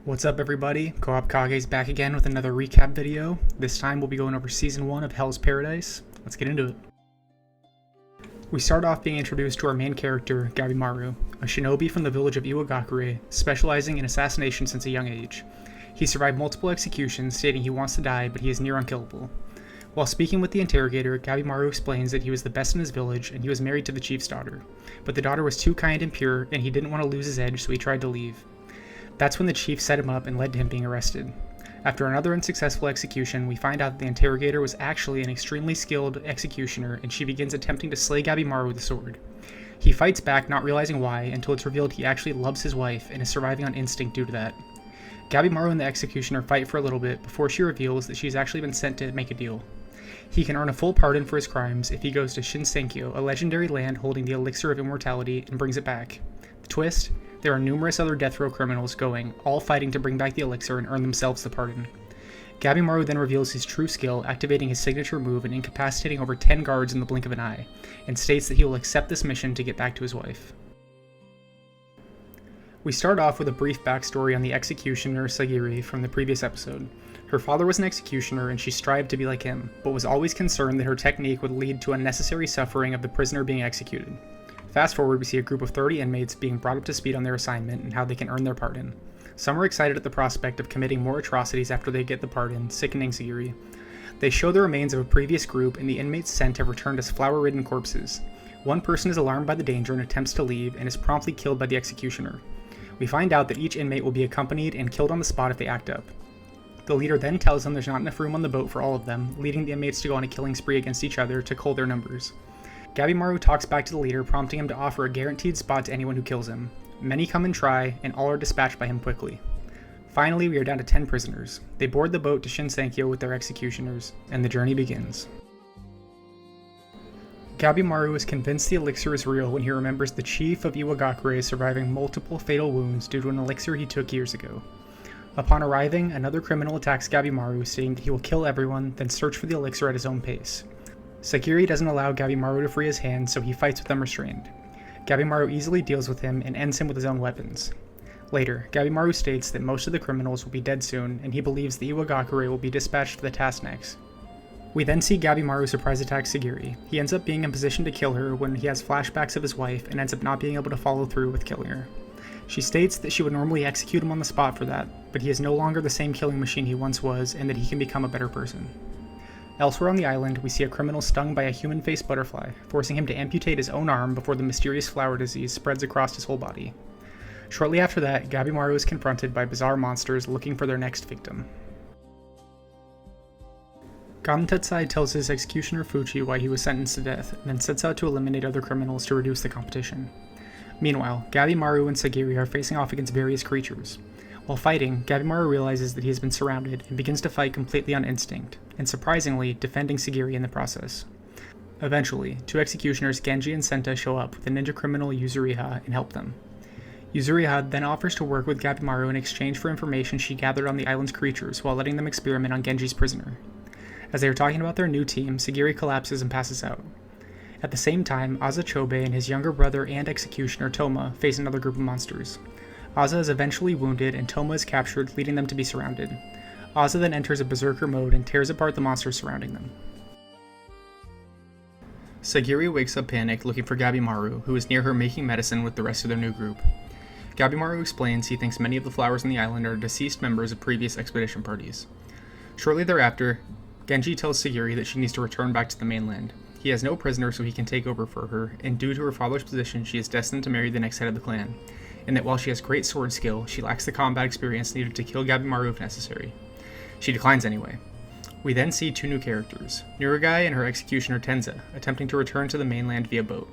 What's up everybody, Co-op Kage's back again with another recap video. This time we'll be going over Season 1 of Hell's Paradise. Let's get into it. We start off being introduced to our main character, Gabimaru, a shinobi from the village of Iwagakure, specializing in assassination since a young age. He survived multiple executions, stating he wants to die, but he is near unkillable. While speaking with the interrogator, Gabimaru explains that he was the best in his village and he was married to the chief's daughter. But the daughter was too kind and pure, and he didn't want to lose his edge, so he tried to leave. That's when the chief set him up and led to him being arrested. After another unsuccessful execution, we find out that the interrogator was actually an extremely skilled executioner, and she begins attempting to slay Gabimaru with a sword. He fights back, not realizing why, until it's revealed he actually loves his wife and is surviving on instinct due to that. Gabimaru and the executioner fight for a little bit before she reveals that she's actually been sent to make a deal. He can earn a full pardon for his crimes if he goes to Shinsenkyo, a legendary land holding the elixir of immortality, and brings it back. The twist? There are numerous other death row criminals going, all fighting to bring back the elixir and earn themselves the pardon. Gabimaru then reveals his true skill, activating his signature move and incapacitating over 10 guards in the blink of an eye, and states that he will accept this mission to get back to his wife. We start off with a brief backstory on the executioner Sagiri from the previous episode. Her father was an executioner and she strived to be like him, but was always concerned that her technique would lead to unnecessary suffering of the prisoner being executed. Fast forward, we see a group of 30 inmates being brought up to speed on their assignment and how they can earn their pardon. Some are excited at the prospect of committing more atrocities after they get the pardon, sickening Sagiri. They show the remains of a previous group, and the inmates sent have returned as flower-ridden corpses. One person is alarmed by the danger and attempts to leave, and is promptly killed by the executioner. We find out that each inmate will be accompanied and killed on the spot if they act up. The leader then tells them there's not enough room on the boat for all of them, leading the inmates to go on a killing spree against each other to cull their numbers. Gabimaru talks back to the leader, prompting him to offer a guaranteed spot to anyone who kills him. Many come and try, and all are dispatched by him quickly. Finally, we are down to 10 prisoners. They board the boat to Shinsenkyo with their executioners, and the journey begins. Gabimaru is convinced the elixir is real when he remembers the chief of Iwagakure surviving multiple fatal wounds due to an elixir he took years ago. Upon arriving, another criminal attacks Gabimaru, stating that he will kill everyone, then search for the elixir at his own pace. Sagiri doesn't allow Gabimaru to free his hands, so he fights with them restrained. Gabimaru easily deals with him and ends him with his own weapons. Later, Gabimaru states that most of the criminals will be dead soon, and he believes the Iwagakure will be dispatched for the task next. We then see Gabimaru surprise attack Sagiri. He ends up being in position to kill her when he has flashbacks of his wife and ends up not being able to follow through with killing her. She states that she would normally execute him on the spot for that, but he is no longer the same killing machine he once was, and that he can become a better person. Elsewhere on the island, we see a criminal stung by a human-faced butterfly, forcing him to amputate his own arm before the mysterious flower disease spreads across his whole body. Shortly after that, Gabimaru is confronted by bizarre monsters looking for their next victim. Gamtetsai tells his executioner Fuchi why he was sentenced to death, and then sets out to eliminate other criminals to reduce the competition. Meanwhile, Gabimaru and Sagiri are facing off against various creatures. While fighting, Gabimaru realizes that he has been surrounded and begins to fight completely on instinct, and surprisingly, defending Sagiri in the process. Eventually, two executioners Genji and Senta show up with the ninja criminal Yuzuriha and help them. Yuzuriha then offers to work with Gabimaru in exchange for information she gathered on the island's creatures while letting them experiment on Genji's prisoner. As they are talking about their new team, Sagiri collapses and passes out. At the same time, Aza Chobe and his younger brother and executioner Toma face another group of monsters. Aza is eventually wounded and Toma is captured, leading them to be surrounded. Aza then enters a berserker mode and tears apart the monsters surrounding them. Sagiri wakes up panicked looking for Gabimaru, who is near her making medicine with the rest of their new group. Gabimaru explains he thinks many of the flowers on the island are deceased members of previous expedition parties. Shortly thereafter, Genji tells Sagiri that she needs to return back to the mainland. He has no prisoner, so he can take over for her, and due to her father's position, she is destined to marry the next head of the clan, and that while she has great sword skill, she lacks the combat experience needed to kill Gabimaru if necessary. She declines anyway. We then see two new characters, Nurugai and her executioner Tenza, attempting to return to the mainland via boat.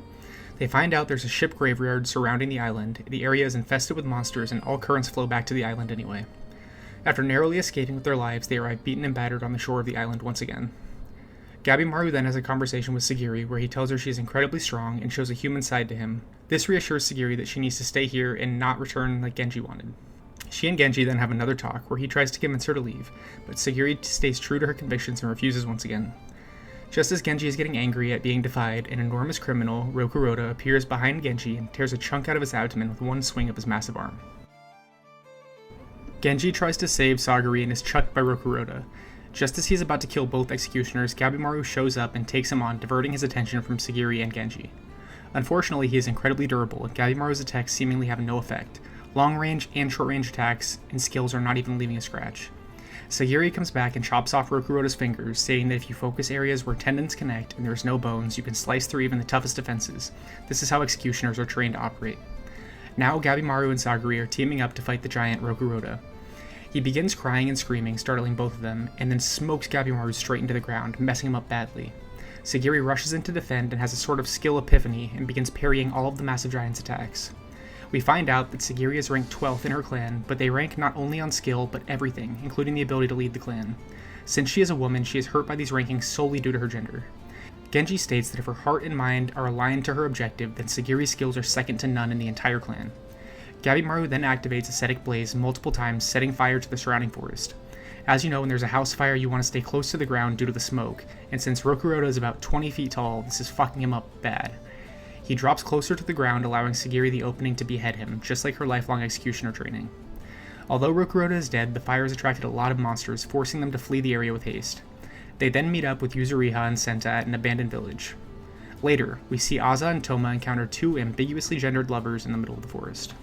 They find out there's a ship graveyard surrounding the island, the area is infested with monsters, and all currents flow back to the island anyway. After narrowly escaping with their lives, they arrive beaten and battered on the shore of the island once again. Gabimaru then has a conversation with Sagiri where he tells her she is incredibly strong and shows a human side to him. This reassures Sagiri that she needs to stay here and not return like Genji wanted. She and Genji then have another talk where he tries to convince her to leave, but Sagiri stays true to her convictions and refuses once again. Just as Genji is getting angry at being defied, an enormous criminal, Rokuroda, appears behind Genji and tears a chunk out of his abdomen with one swing of his massive arm. Genji tries to save Sagari and is chucked by Rokuroda. Just as he's about to kill both executioners, Gabimaru shows up and takes him on, diverting his attention from Sagiri and Genji. Unfortunately, he is incredibly durable, and Gabimaru's attacks seemingly have no effect. Long-range and short-range attacks and skills are not even leaving a scratch. Sagiri comes back and chops off Rokuroda's fingers, stating that if you focus areas where tendons connect and there's no bones, you can slice through even the toughest defenses. This is how executioners are trained to operate. Now Gabimaru and Sagiri are teaming up to fight the giant Rokuroda. He begins crying and screaming, startling both of them, and then smokes Gabimaru straight into the ground, messing him up badly. Sagiri rushes in to defend and has a sort of skill epiphany and begins parrying all of the massive giant's attacks. We find out that Sagiri is ranked 12th in her clan, but they rank not only on skill, but everything, including the ability to lead the clan. Since she is a woman, she is hurt by these rankings solely due to her gender. Genji states that if her heart and mind are aligned to her objective, then Sagiri's skills are second to none in the entire clan. Gabimaru then activates Ascetic Blaze multiple times, setting fire to the surrounding forest. As you know, when there's a house fire, you want to stay close to the ground due to the smoke, and since Rokuroda is about 20 feet tall, this is fucking him up bad. He drops closer to the ground, allowing Sagiri the opening to behead him, just like her lifelong executioner training. Although Rokuroda is dead, the fire has attracted a lot of monsters, forcing them to flee the area with haste. They then meet up with Yuzuriha and Senta at an abandoned village. Later, we see Aza and Toma encounter two ambiguously gendered lovers in the middle of the forest.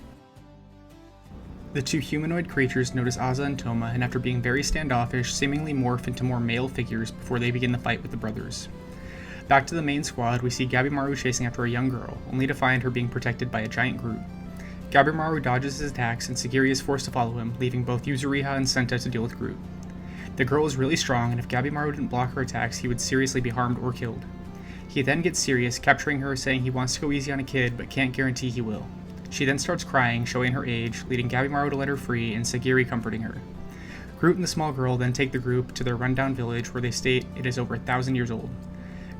The two humanoid creatures notice Aza and Toma, and after being very standoffish, seemingly morph into more male figures before they begin the fight with the brothers. Back to the main squad, we see Gabimaru chasing after a young girl, only to find her being protected by a giant group. Gabimaru dodges his attacks, and Sagiri is forced to follow him, leaving both Yuzuriha and Senta to deal with Groot. The girl is really strong, and if Gabimaru didn't block her attacks, he would seriously be harmed or killed. He then gets serious, capturing her, saying he wants to go easy on a kid, but can't guarantee he will. She then starts crying, showing her age, leading Gabimaru to let her free, and Sagiri comforting her. Groot and the small girl then take the group to their rundown village, where they state it is over 1,000 years old.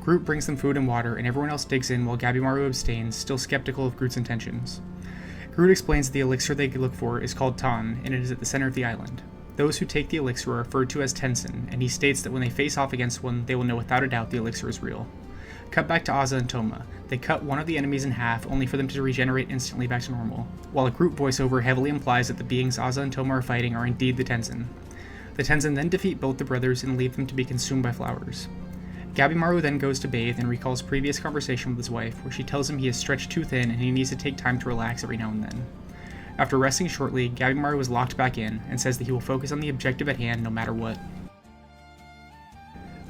Groot brings them food and water, and everyone else digs in while Gabimaru abstains, still skeptical of Groot's intentions. Groot explains that the elixir they look for is called Tan, and it is at the center of the island. Those who take the elixir are referred to as Tenzin, and he states that when they face off against one, they will know without a doubt the elixir is real. Cut back to Aza and Toma. They cut one of the enemies in half, only for them to regenerate instantly back to normal, while a Groot voiceover heavily implies that the beings Aza and Toma are fighting are indeed the Tenzin. The Tenzin then defeat both the brothers and leave them to be consumed by flowers. Gabimaru then goes to bathe and recalls previous conversation with his wife, where she tells him he is stretched too thin and he needs to take time to relax every now and then. After resting shortly, Gabimaru is locked back in and says that he will focus on the objective at hand no matter what.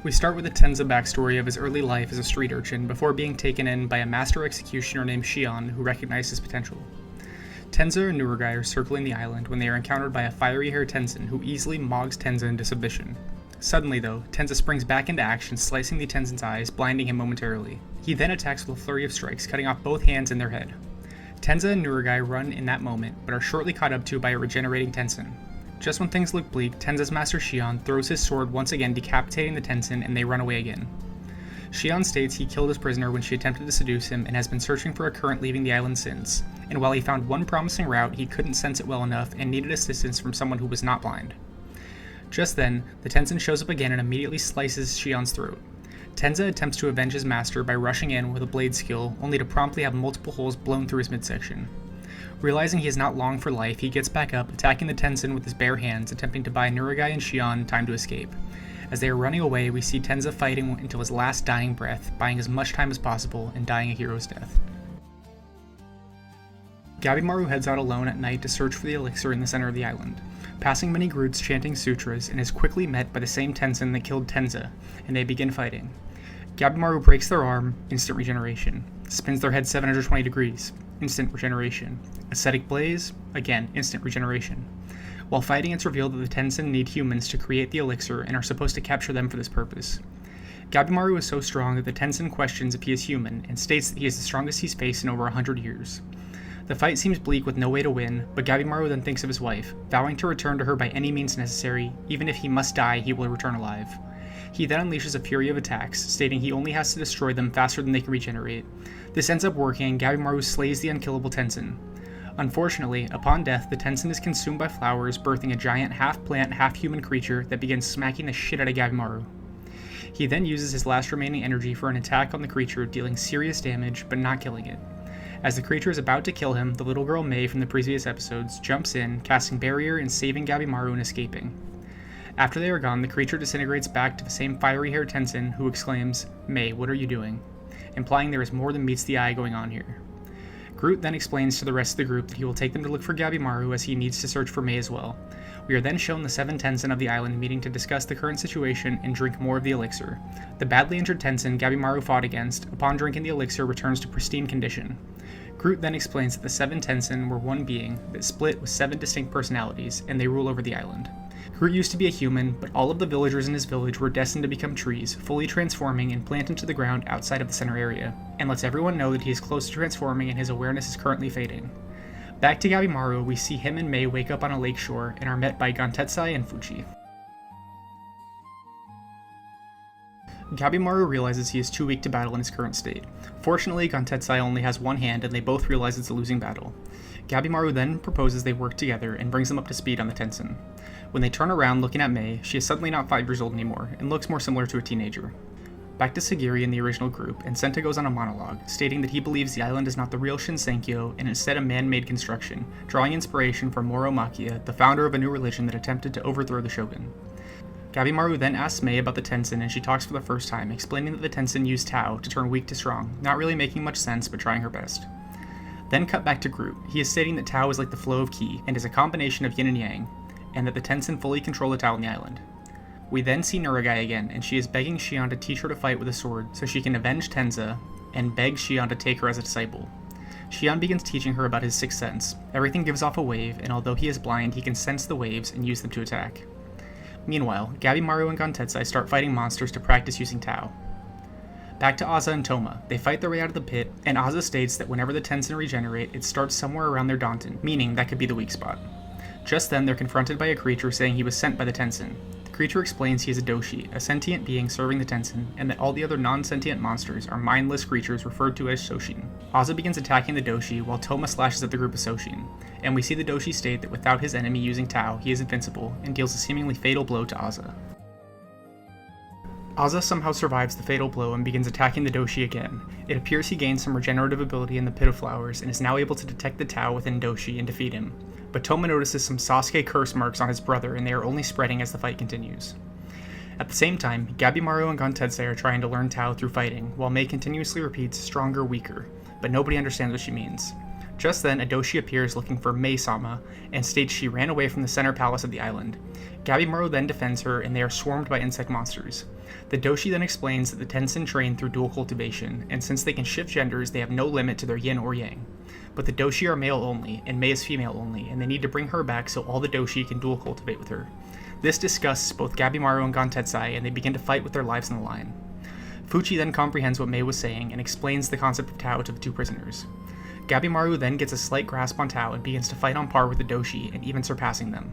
We start with the Tenza backstory of his early life as a street urchin before being taken in by a master executioner named Shion who recognized his potential. Tenza and Nurugai are circling the island when they are encountered by a fiery-haired Tenzin who easily mogs Tenza into submission. Suddenly though, Tenza springs back into action, slicing the Tenzin's eyes, blinding him momentarily. He then attacks with a flurry of strikes, cutting off both hands and their head. Tenza and Nurugai run in that moment, but are shortly caught up to by a regenerating Tenzin. Just when things look bleak, Tenza's master Shion throws his sword once again, decapitating the Tenzin, and they run away again. Shion states he killed his prisoner when she attempted to seduce him and has been searching for a current leaving the island since, and while he found one promising route, he couldn't sense it well enough and needed assistance from someone who was not blind. Just then, the Tenzin shows up again and immediately slices Shion's throat. Tenza attempts to avenge his master by rushing in with a blade skill, only to promptly have multiple holes blown through his midsection. Realizing he is not long for life, he gets back up, attacking the Tenzin with his bare hands, attempting to buy Nurugai and Shion time to escape. As they are running away, we see Tenza fighting until his last dying breath, buying as much time as possible and dying a hero's death. Gabimaru heads out alone at night to search for the elixir in the center of the island, passing many Groots chanting sutras, and is quickly met by the same Tenzin that killed Tenza, and they begin fighting. Gabimaru breaks their arm, instant regeneration. Spins their head 720 degrees, instant regeneration. Ascetic Blaze, again, instant regeneration. While fighting, it's revealed that the Tenzin need humans to create the elixir and are supposed to capture them for this purpose. Gabimaru is so strong that the Tenzin questions if he is human, and states that he is the strongest he's faced in over 100 years. The fight seems bleak with no way to win, but Gabimaru then thinks of his wife, vowing to return to her by any means necessary. Even if he must die, he will return alive. He then unleashes a fury of attacks, stating he only has to destroy them faster than they can regenerate. This ends up working, and Gabimaru slays the unkillable Tenzin. Unfortunately, upon death, the Tenzin is consumed by flowers, birthing a giant half-plant, half-human creature that begins smacking the shit out of Gabimaru. He then uses his last remaining energy for an attack on the creature, dealing serious damage, but not killing it. As the creature is about to kill him, the little girl Mei from the previous episodes jumps in, casting barrier and saving Gabimaru and escaping. After they are gone, the creature disintegrates back to the same fiery-haired Tenzin, who exclaims, "Mei, what are you doing?" implying there is more than meets the eye going on here. Groot then explains to the rest of the group that he will take them to look for Gabimaru as he needs to search for Mei as well. We are then shown the 7 Tenzin of the island meeting to discuss the current situation and drink more of the elixir. The badly injured Tenzin Gabimaru fought against, upon drinking the elixir, returns to pristine condition. Groot then explains that the 7 Tenzin were one being that split with 7 distinct personalities, and they rule over the island. Groot used to be a human, but all of the villagers in his village were destined to become trees, fully transforming and plant into the ground outside of the center area, and lets everyone know that he is close to transforming and his awareness is currently fading. Back to Gabimaru, we see him and Mei wake up on a lakeshore and are met by Gantetsai and Fuchi. Gabimaru realizes he is too weak to battle in his current state. Fortunately, Gantetsai only has one hand and they both realize it's a losing battle. Gabimaru then proposes they work together and brings them up to speed on the Tenzin. When they turn around looking at Mei, she is suddenly not 5 years old anymore and looks more similar to a teenager. Back to Sagiri in the original group, and Senta goes on a monologue, stating that he believes the island is not the real Shinsenkyo and instead a man-made construction, drawing inspiration from Moro Makia, the founder of a new religion that attempted to overthrow the shogun. Gabimaru then asks Mei about the Tenzin and she talks for the first time, explaining that the Tenzin use Tao to turn weak to strong, not really making much sense but trying her best. Then cut back to Groot. He is stating that Tao is like the flow of Ki and is a combination of yin and yang, and that the Tenzin fully control the Tao on the island. We then see Nuragai again, and she is begging Xion to teach her to fight with a sword so she can avenge Tenza, and begs Xion to take her as a disciple. Xion begins teaching her about his sixth sense. Everything gives off a wave, and although he is blind, he can sense the waves and use them to attack. Meanwhile, Gabimaru and Gantetsai start fighting monsters to practice using Tao. Back to Azza and Toma. They fight their way out of the pit, and Azza states that whenever the Tenzin regenerate, it starts somewhere around their Danton, meaning that could be the weak spot. Just then, they're confronted by a creature saying he was sent by the Tenzin. The creature explains he is a Doshi, a sentient being serving the Tenzin, and that all the other non-sentient monsters are mindless creatures referred to as Soshin. Azza begins attacking the Doshi while Toma slashes at the group of Soshin, and we see the Doshi state that without his enemy using Tao, he is invincible, and deals a seemingly fatal blow to Azza. Azza somehow survives the fatal blow and begins attacking the Doshi again. It appears he gained some regenerative ability in the Pit of Flowers and is now able to detect the Tao within Doshi and defeat him. But Toma notices some Sasuke curse marks on his brother and they are only spreading as the fight continues. At the same time, Gabimaru and Gantetsai are trying to learn Tao through fighting, while Mei continuously repeats stronger, weaker, but nobody understands what she means. Just then, a Doshi appears looking for Mei-sama and states she ran away from the center palace of the island. Gabimaru then defends her and they are swarmed by insect monsters. The Doshi then explains that the Tenzin train through dual cultivation, and since they can shift genders, they have no limit to their yin or yang. But the Doshi are male only, and Mei is female only, and they need to bring her back so all the Doshi can dual cultivate with her. This disgusts both Gabimaru and Gantetsai, and they begin to fight with their lives on the line. Fuchi then comprehends what Mei was saying and explains the concept of Tao to the two prisoners. Gabimaru then gets a slight grasp on Tao and begins to fight on par with the Doshi, and even surpassing them.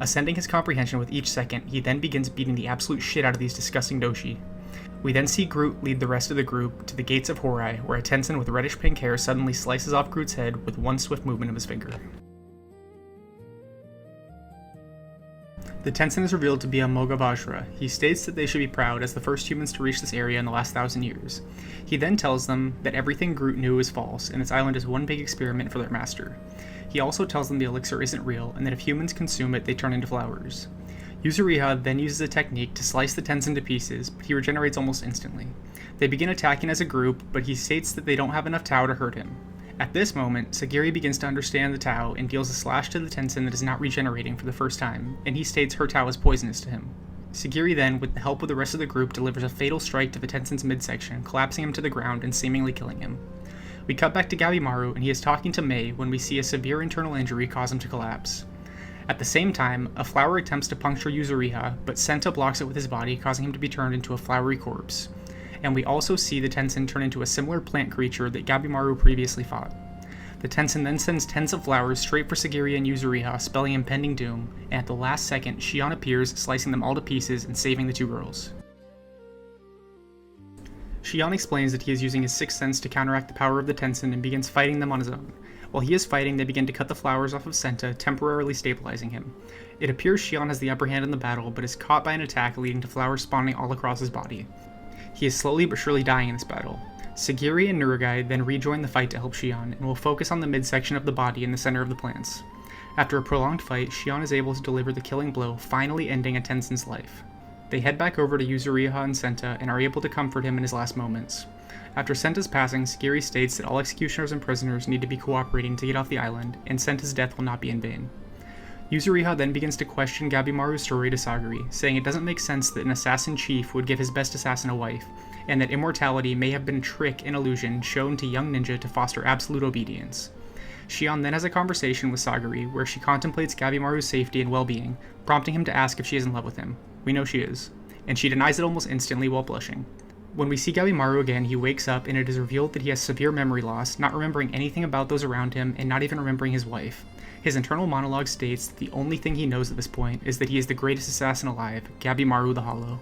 Ascending his comprehension with each second, he then begins beating the absolute shit out of these disgusting Doshi. We then see Groot lead the rest of the group to the gates of Horai, where a Tenzin with reddish pink hair suddenly slices off Groot's head with one swift movement of his finger. The Tenzin is revealed to be a Mogavajra. He states that they should be proud as the first humans to reach this area in the last 1,000 years. He then tells them that everything Groot knew is false, and this island is one big experiment for their master. He also tells them the elixir isn't real, and that if humans consume it, they turn into flowers. Yuzuriha then uses a technique to slice the Tenzin to pieces, but he regenerates almost instantly. They begin attacking as a group, but he states that they don't have enough Tao to hurt him. At this moment, Sagiri begins to understand the Tao and deals a slash to the Tenzin that is not regenerating for the first time, and he states her Tao is poisonous to him. Sagiri then, with the help of the rest of the group, delivers a fatal strike to the Tenzin's midsection, collapsing him to the ground and seemingly killing him. We cut back to Gabimaru, and he is talking to Mei when we see a severe internal injury cause him to collapse. At the same time, a flower attempts to puncture Yuzuriha, but Senta blocks it with his body, causing him to be turned into a flowery corpse. And we also see the Tenzin turn into a similar plant creature that Gabimaru previously fought. The Tenzin then sends tens of flowers straight for Sagiri and Yuzuriha, spelling impending doom, and at the last second, Xion appears, slicing them all to pieces and saving the two girls. Xion explains that he is using his sixth sense to counteract the power of the Tenzin and begins fighting them on his own. While he is fighting, they begin to cut the flowers off of Senta, temporarily stabilizing him. It appears Xion has the upper hand in the battle, but is caught by an attack leading to flowers spawning all across his body. He is slowly but surely dying in this battle. Sagiri and Nurugai then rejoin the fight to help Shion, and will focus on the midsection of the body in the center of the plants. After a prolonged fight, Shion is able to deliver the killing blow, finally ending a Tensen's life. They head back over to Yuzuriha and Senta and are able to comfort him in his last moments. After Senta's passing, Sagiri states that all executioners and prisoners need to be cooperating to get off the island, and Senta's death will not be in vain. Yuzuriha then begins to question Gabimaru's story to Sagiri, saying it doesn't make sense that an assassin chief would give his best assassin a wife, and that immortality may have been a trick and illusion shown to young ninja to foster absolute obedience. Shion then has a conversation with Sagiri where she contemplates Gabimaru's safety and well-being, prompting him to ask if she is in love with him. We know she is, and she denies it almost instantly while blushing. When we see Gabimaru again, he wakes up and it is revealed that he has severe memory loss, not remembering anything about those around him and not even remembering his wife. His internal monologue states that the only thing he knows at this point is that he is the greatest assassin alive, Gabimaru the Hollow.